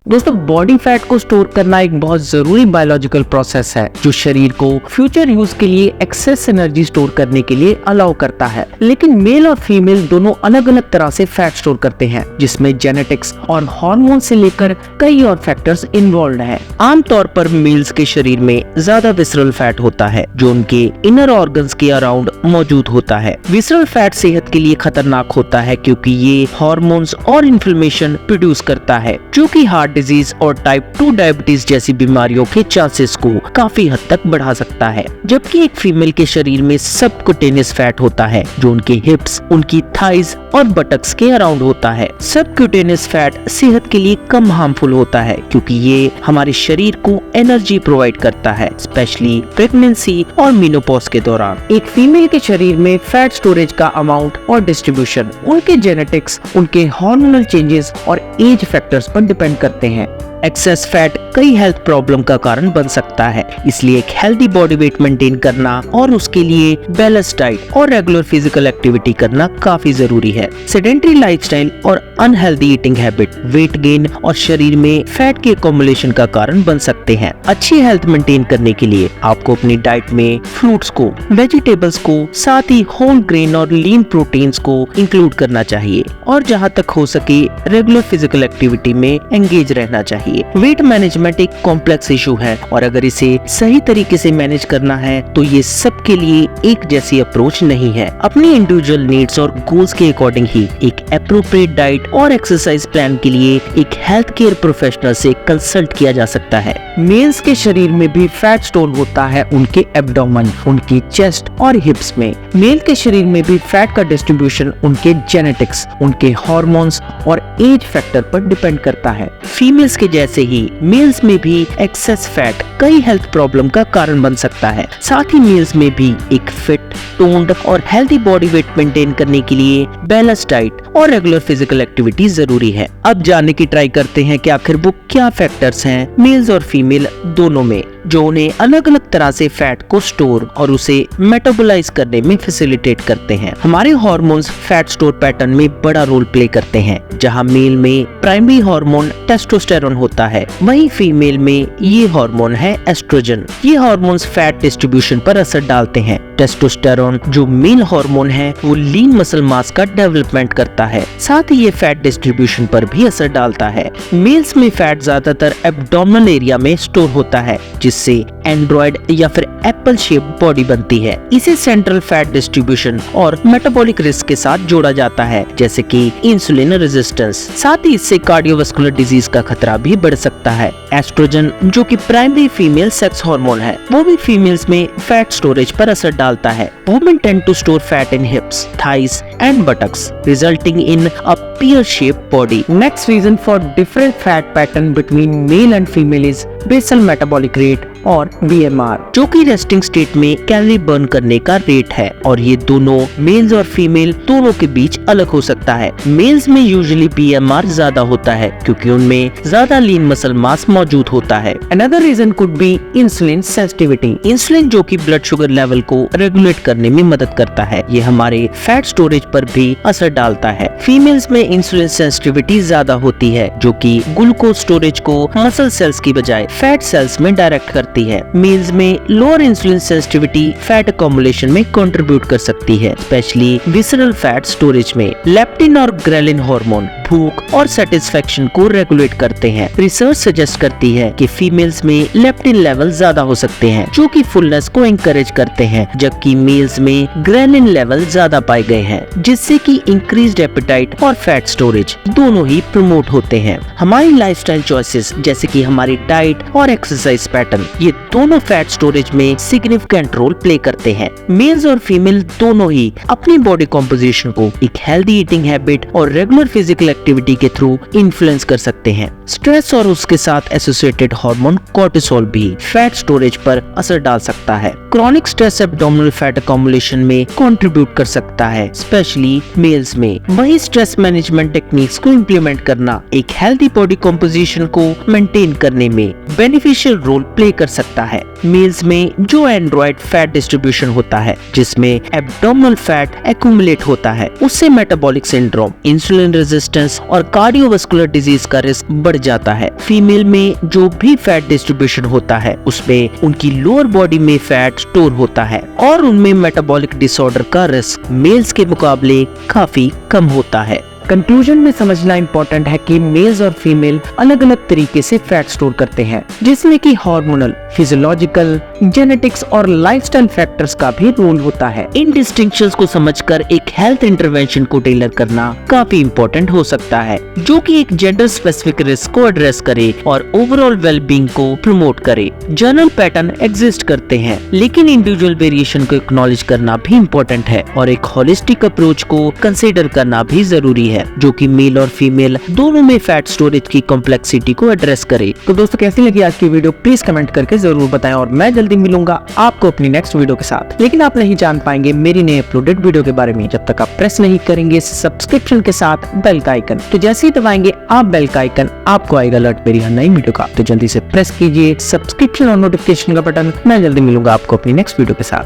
दोस्तों, body fat को store करना एक बहुत जरूरी बायोलॉजिकल प्रोसेस है जो शरीर को फ्यूचर यूज के लिए एक्सेस एनर्जी स्टोर करने के लिए अलाउ करता है। लेकिन मेल और फीमेल दोनों अलग अलग तरह से फैट स्टोर करते हैं, जिसमें जेनेटिक्स और हार्मोन से लेकर कई और फैक्टर्स इन्वॉल्व हैं। आमतौर पर मेल्स के शरीर में ज्यादा विसरल फैट होता है जो उनके इनर ऑर्गन्स के अराउंड मौजूद होता है। विसरल फैट सेहत के लिए खतरनाक होता है क्योंकि ये हार्मोन्स और इन्फ्लेमेशन प्रोड्यूस करता है जो कि हार्ट डिजीज और टाइप 2 डायबिटीज जैसी बीमारियों के चांसेस को काफी हद तक बढ़ा सकता है। जबकि एक फीमेल के शरीर में सबक्यूटेनियस फैट होता है जो उनके हिप्स, उनकी थाइज और बटक्स के अराउंड होता है। सबक्यूटेनियस फैट सेहत के लिए कम हार्मफुल होता है क्योंकि ये हमारे शरीर को एनर्जी प्रोवाइड करता है, स्पेशली प्रेगनेंसी और मेनोपॉज के दौरान। एक फीमेल के शरीर में फैट स्टोरेज का अमाउंट और डिस्ट्रीब्यूशन उनके जेनेटिक्स, उनके हार्मोनल चेंजेस और एज फैक्टर्स पर डिपेंड करते हैं। एक्सेस फैट कई हेल्थ प्रॉब्लम का कारण बन सकता है, इसलिए एक हेल्दी बॉडी वेट मेंटेन करना और उसके लिए बैलेंस डाइट और रेगुलर फिजिकल एक्टिविटी करना काफी जरूरी है। सेडेंटरी लाइफस्टाइल और unhealthy eating habit weight gain और शरीर में फैट के अकोमुलेशन का कारण बन सकते हैं। अच्छी हेल्थ मेंटेन करने के लिए आपको अपनी डाइट में फ्रूट्स को, वेजिटेबल्स को, साथ ही होल ग्रेन और लीन प्रोटीन्स को इंक्लूड करना चाहिए और जहां तक हो सके रेगुलर फिजिकल एक्टिविटी में एंगेज रहना चाहिए। वेट मैनेजमेंट एक कॉम्प्लेक्स इशू है और अगर इसे सही तरीके से मैनेज करना है तो ये सबके लिए एक जैसी अप्रोच नहीं है। अपनी इंडिविजुअल नीड्स और गोल्स के अकॉर्डिंग ही एक एप्रोप्रिएट डाइट और एक्सरसाइज प्लान के लिए एक हेल्थ केयर प्रोफेशनल से कंसल्ट किया जा सकता है। मेल्स के शरीर में भी फैट स्टोर होता है उनके एब्डोमेन, उनकी चेस्ट और हिप्स में। मेल के शरीर में भी फैट का डिस्ट्रीब्यूशन उनके जेनेटिक्स, उनके हार्मोन्स और एज फैक्टर पर डिपेंड करता है। फीमेल्स के जैसे ही मेल्स में भी एक्सेस फैट कई हेल्थ प्रॉब्लम का कारण बन सकता है। साथ ही मेल्स में भी एक फिट, टोन्ड और हेल्दी बॉडी वेट मेंटेन करने के लिए बैलेंस डाइट और रेगुलर फिजिकल एक्टिविटी जरूरी है। अब जानने की ट्राई करते हैं कि आखिर वो क्या फैक्टर्स हैं मेल्स और फीमेल दोनों में जो उन्हें अलग अलग तरह से फैट को स्टोर और उसे मेटाबोलाइज करने में फैसिलिटेट करते हैं। हमारे हार्मोन्स फैट स्टोर पैटर्न में बड़ा रोल प्ले करते हैं। जहां मेल में प्राइमरी हार्मोन टेस्टोस्टेरोन होता है, वहीं फीमेल में ये हार्मोन है एस्ट्रोजन। ये हार्मोन्स फैट डिस्ट्रीब्यूशन पर असर डालते हैं। टेस्टोस्टेरोन जो मेल हार्मोन है वो लीन मसल मास का डेवलपमेंट करता है, साथ ही ये फैट डिस्ट्रीब्यूशन पर भी असर डालता है। मेल्स में फैट ज्यादातर एब्डोमिनल एरिया में स्टोर होता है जिससे एंड्रॉइड या फिर एप्पल शेप बॉडी बनती है। इसे सेंट्रल फैट डिस्ट्रीब्यूशन और मेटाबॉलिक रिस्क के साथ जोड़ा जाता है, जैसे कि इंसुलिन रेजिस्टेंस। साथ ही इससे कार्डियोवास्कुलर डिजीज का खतरा भी बढ़ सकता है। एस्ट्रोजन जो कि प्राइमरी फीमेल सेक्स हार्मोन है, वो भी फीमेल्स में फैट स्टोरेज पर असर डालता है। Women tend to store fat in hips, thighs and buttocks, resulting in a pear shaped body. Next reason for different fat pattern between male and female is basal metabolic rate और BMR, जो कि resting state में calorie burn करने का rate है और ये दोनों मेल्स और फीमेल दोनों के बीच अलग हो सकता है। मेल्स में यूजुअली BMR ज्यादा होता है क्योंकि उनमें ज्यादा लीन मसल मास मौजूद होता है। Another reason could be insulin sensitivity. Insulin जो कि ब्लड शुगर लेवल को रेगुलेट करने में मदद करता है, ये हमारे फैट स्टोरेज पर भी असर डालता है। फीमेल्स में इंसुलिन सेंसिटिविटी ज्यादा होती है जो कि ग्लूकोज स्टोरेज को मसल सेल्स की बजाय फैट सेल्स में डायरेक्ट करती है। मेल्स में lower insulin sensitivity fat accumulation में कंट्रीब्यूट कर सकती है, स्पेशली विसरल फैट स्टोरेज में। लेप्टिन और ग्रेलिन हार्मोन भूख और सेटिस्फेक्शन को रेगुलेट करते हैं। रिसर्च सजेस्ट करती है कि फीमेल्स में लेप्टिन लेवल ज्यादा हो सकते हैं जो कि फुलनेस को एनकरेज करते हैं, जबकि मेल्स में ग्रेलिन लेवल ज्यादा पाए गए हैं जिससे कि इंक्रीज्ड एपेटाइट और फैट स्टोरेज दोनों ही प्रमोट होते हैं। हमारी लाइफस्टाइल चॉइसेस जैसे कि हमारी डाइट और एक्सरसाइज पैटर्न, ये दोनों फैट स्टोरेज में सिग्निफिकेंट रोल प्ले करते हैं। मेल्स और फीमेल दोनों ही अपनी बॉडी कॉम्पोजिशन को एक हेल्दी ईटिंग हैबिट और रेगुलर फिजिकल एक्टिविटी के थ्रू इन्फ्लुएंस कर सकते हैं। स्ट्रेस और उसके साथ एसोसिएटेड हार्मोन कोर्टिसोल भी फैट स्टोरेज पर असर डाल सकता है। Chronic stress abdominal fat accumulation में कंट्रीब्यूट कर सकता है, स्पेशली मेल्स में। वही स्ट्रेस मैनेजमेंट टेक्निक्स को इम्प्लीमेंट करना एक हेल्दी बॉडी कॉम्पोजिशन को मेंटेन करने में बेनिफिशियल रोल प्ले कर सकता है। मेल्स में जो एंड्रॉइड फैट डिस्ट्रीब्यूशन होता है, जिसमें एब्डोमिनल फैट एक्यूमुलेट होता है, उससे मेटाबॉलिक सिंड्रोम, इंसुलिन रेजिस्टेंस और कार्डियोवास्कुलर डिजीज का रिस्क बढ़ जाता है। फीमेल में जो भी फैट डिस्ट्रीब्यूशन होता है, उसमें उनकी लोअर बॉडी में फैट स्टोर होता है और उनमें मेटाबॉलिक डिसऑर्डर का रिस्क मेल्स के मुकाबले काफी कम होता है। कंक्लूजन में समझना इम्पोर्टेंट है कि मेल्स और फीमेल अलग अलग तरीके से फैट स्टोर करते हैं, जिसमें कि हार्मोनल, फिजियोलॉजिकल, जेनेटिक्स और लाइफस्टाइल फैक्टर्स का भी रोल होता है। इन डिस्टिंक्शंस को समझकर एक हेल्थ इंटरवेंशन को टेलर करना काफी इम्पोर्टेंट हो सकता है, जो कि एक जेंडर स्पेसिफिक रिस्क को एड्रेस करे और ओवरऑल वेलबींग को प्रमोट करे। जनरल पैटर्न एग्जिस्ट करते हैं, लेकिन इंडिविजुअल वेरिएशन को एक्नॉलेज करना भी इम्पोर्टेंट है और एक होलिस्टिक अप्रोच को कंसिडर करना भी जरूरी है, जो कि मेल और फीमेल दोनों में फैट स्टोरेज की कॉम्प्लेक्सिटी को एड्रेस करे। तो दोस्तों, कैसी लगी आज की वीडियो प्लीज कमेंट करके जरूर बताएं और मैं जल्दी मिलूंगा आपको अपनी नेक्स्ट वीडियो के साथ। लेकिन आप नहीं जान पाएंगे मेरी नई अपलोडेड वीडियो के बारे में जब तक आप प्रेस नहीं करेंगे सब्सक्रिप्शन के साथ बेल का आइकन। तो जैसे ही दबाएंगे आप बेल का आइकन, आपको आएगा अलर्ट मेरी हर नई वीडियो का। तो जल्दी से प्रेस कीजिए सब्सक्रिप्शन और नोटिफिकेशन का बटन। मैं जल्दी मिलूंगा आपको अपनी नेक्स्ट वीडियो के साथ।